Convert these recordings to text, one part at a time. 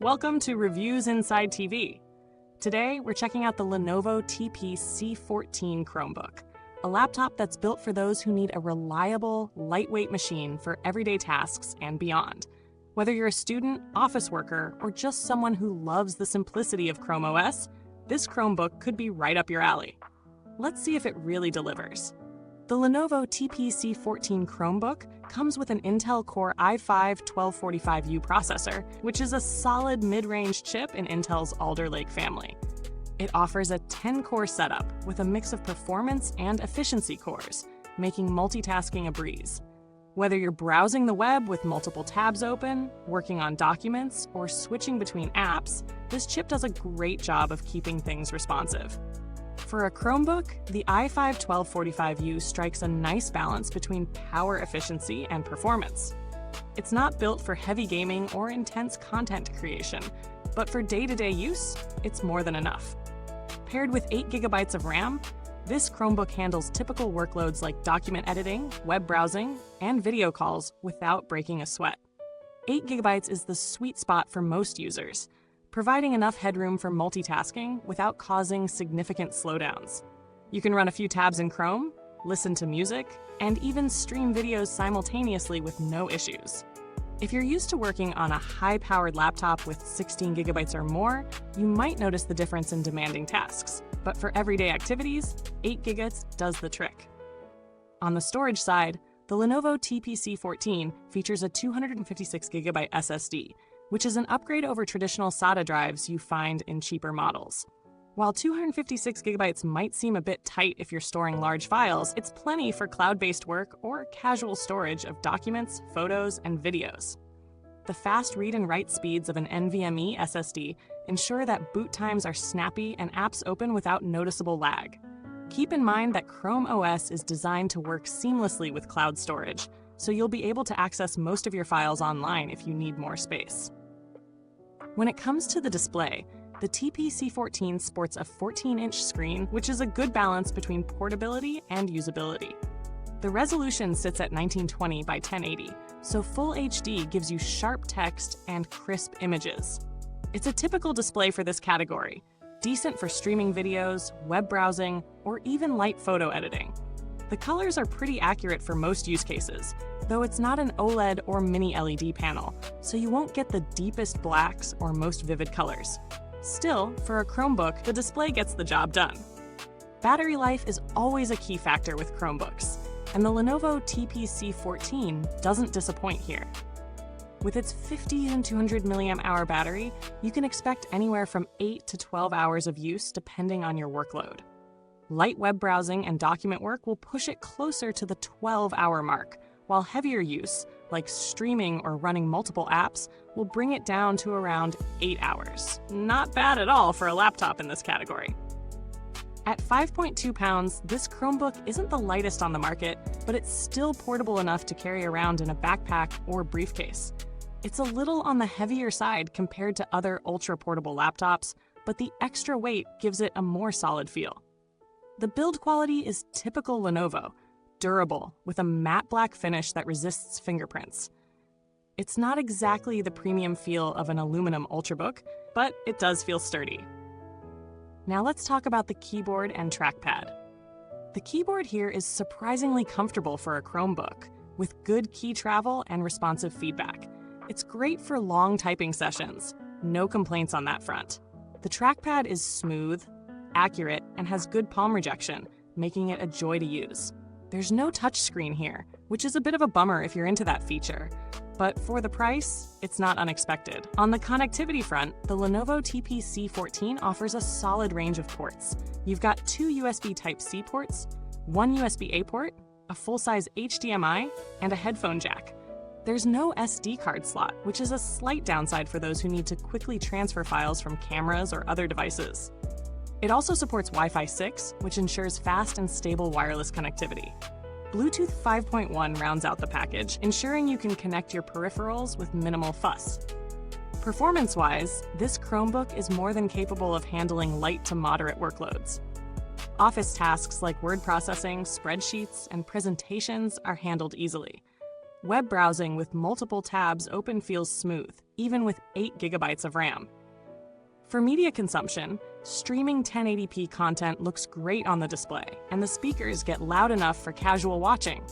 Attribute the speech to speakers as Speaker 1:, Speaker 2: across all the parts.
Speaker 1: Welcome to Reviewsinside TV. Today, we're checking out the Lenovo TP C14 Chromebook, a laptop that's built for those who need a reliable, lightweight machine for everyday tasks and beyond. Whether you're a student, office worker, or just someone who loves the simplicity of Chrome OS, this Chromebook could be right up your alley. Let's see if it really delivers. The Lenovo TP C14 Chromebook comes with an Intel Core i5-1245U processor, which is a solid mid-range chip in Intel's Alder Lake family. It offers a 10-core setup with a mix of performance and efficiency cores, making multitasking a breeze. Whether you're browsing the web with multiple tabs open, working on documents, or switching between apps, this chip does a great job of keeping things responsive. For a Chromebook, the i5-1245U strikes a nice balance between power efficiency and performance. It's not built for heavy gaming or intense content creation, but for day-to-day use, it's more than enough. Paired with 8 GB of RAM, this Chromebook handles typical workloads like document editing, web browsing, and video calls without breaking a sweat. 8 GB is the sweet spot for most users, providing enough headroom for multitasking without causing significant slowdowns. You can run a few tabs in Chrome, listen to music, and even stream videos simultaneously with no issues. If you're used to working on a high-powered laptop with 16 GB or more, you might notice the difference in demanding tasks. But for everyday activities, 8 GB does the trick. On the storage side, the Lenovo TP C14 features a 256 GB SSD, which is an upgrade over traditional SATA drives you find in cheaper models. While 256 GB might seem a bit tight if you're storing large files, it's plenty for cloud-based work or casual storage of documents, photos, and videos. The fast read and write speeds of an NVMe SSD ensure that boot times are snappy and apps open without noticeable lag. Keep in mind that Chrome OS is designed to work seamlessly with cloud storage, so you'll be able to access most of your files online if you need more space. When it comes to the display, the TP C14 sports a 14-inch screen, which is a good balance between portability and usability. The resolution sits at 1920 by 1080, so Full HD gives you sharp text and crisp images. It's a typical display for this category, decent for streaming videos, web browsing, or even light photo editing. The colors are pretty accurate for most use cases, though it's not an OLED or mini LED panel, so you won't get the deepest blacks or most vivid colors. Still, for a Chromebook, the display gets the job done. Battery life is always a key factor with Chromebooks, and the Lenovo TP C14 doesn't disappoint here. With its 50 and 200 mAh battery, you can expect anywhere from 8 to 12 hours of use depending on your workload. Light web browsing and document work will push it closer to the 12-hour mark, while heavier use, like streaming or running multiple apps, will bring it down to around 8 hours. Not bad at all for a laptop in this category. At 5.2 pounds, this Chromebook isn't the lightest on the market, but it's still portable enough to carry around in a backpack or briefcase. It's a little on the heavier side compared to other ultra-portable laptops, but the extra weight gives it a more solid feel. The build quality is typical Lenovo, durable, with a matte black finish that resists fingerprints. It's not exactly the premium feel of an aluminum Ultrabook, but it does feel sturdy. Now let's talk about the keyboard and trackpad. The keyboard here is surprisingly comfortable for a Chromebook, with good key travel and responsive feedback. It's great for long typing sessions. No complaints on that front. The trackpad is smooth, accurate, and has good palm rejection, making it a joy to use. There's no touchscreen here, which is a bit of a bummer if you're into that feature. But for the price, it's not unexpected. On the connectivity front, the Lenovo TP C14 offers a solid range of ports. You've got 2 USB Type-C ports, 1 USB-A port, a full-size HDMI, and a headphone jack. There's no SD card slot, which is a slight downside for those who need to quickly transfer files from cameras or other devices. It also supports Wi-Fi 6, which ensures fast and stable wireless connectivity. Bluetooth 5.1 rounds out the package, ensuring you can connect your peripherals with minimal fuss. Performance-wise, this Chromebook is more than capable of handling light to moderate workloads. Office tasks like word processing, spreadsheets, and presentations are handled easily. Web browsing with multiple tabs open feels smooth, even with 8 gigabytes of RAM. For media consumption, streaming 1080p content looks great on the display, and the speakers get loud enough for casual watching,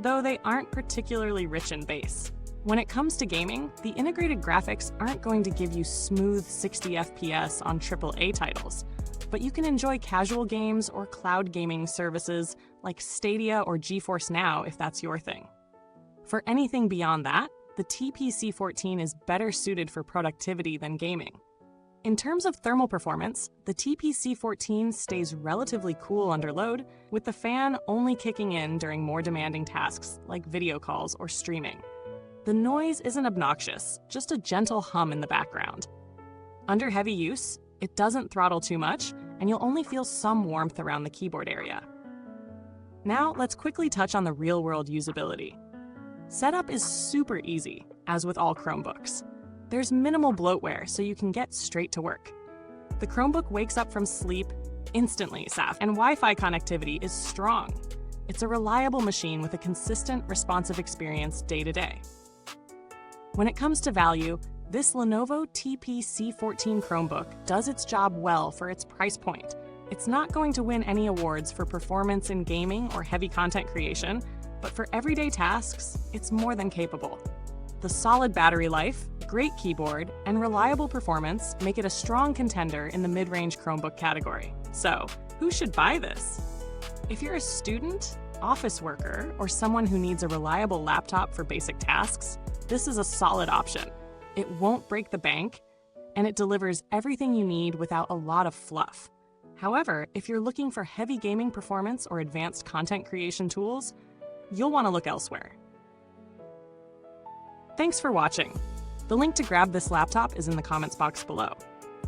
Speaker 1: though they aren't particularly rich in bass. When it comes to gaming, the integrated graphics aren't going to give you smooth 60 FPS on AAA titles, but you can enjoy casual games or cloud gaming services like Stadia or GeForce Now if that's your thing. For anything beyond that, the TP C14 is better suited for productivity than gaming. In terms of thermal performance, the TP C14 stays relatively cool under load, with the fan only kicking in during more demanding tasks like video calls or streaming. The noise isn't obnoxious, just a gentle hum in the background. Under heavy use, it doesn't throttle too much, and you'll only feel some warmth around the keyboard area. Now, let's quickly touch on the real-world usability. Setup is super easy, as with all Chromebooks. There's minimal bloatware, so you can get straight to work. The Chromebook wakes up from sleep instantly, and Wi-Fi connectivity is strong. It's a reliable machine with a consistent, responsive experience day to day. When it comes to value, this Lenovo TP C14 Chromebook does its job well for its price point. It's not going to win any awards for performance in gaming or heavy content creation, but for everyday tasks, it's more than capable. The solid battery life, great keyboard, and reliable performance make it a strong contender in the mid-range Chromebook category. So, who should buy this? If you're a student, office worker, or someone who needs a reliable laptop for basic tasks, this is a solid option. It won't break the bank, and it delivers everything you need without a lot of fluff. However, if you're looking for heavy gaming performance or advanced content creation tools, you'll want to look elsewhere. Thanks for watching. The link to grab this laptop is in the comments box below.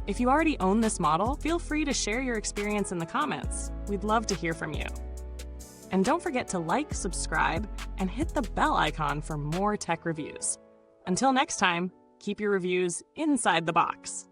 Speaker 1: If you already own this model, feel free to share your experience in the comments. We'd love to hear from you. And don't forget to like, subscribe, and hit the bell icon for more tech reviews. Until next time, keep your reviews inside the box.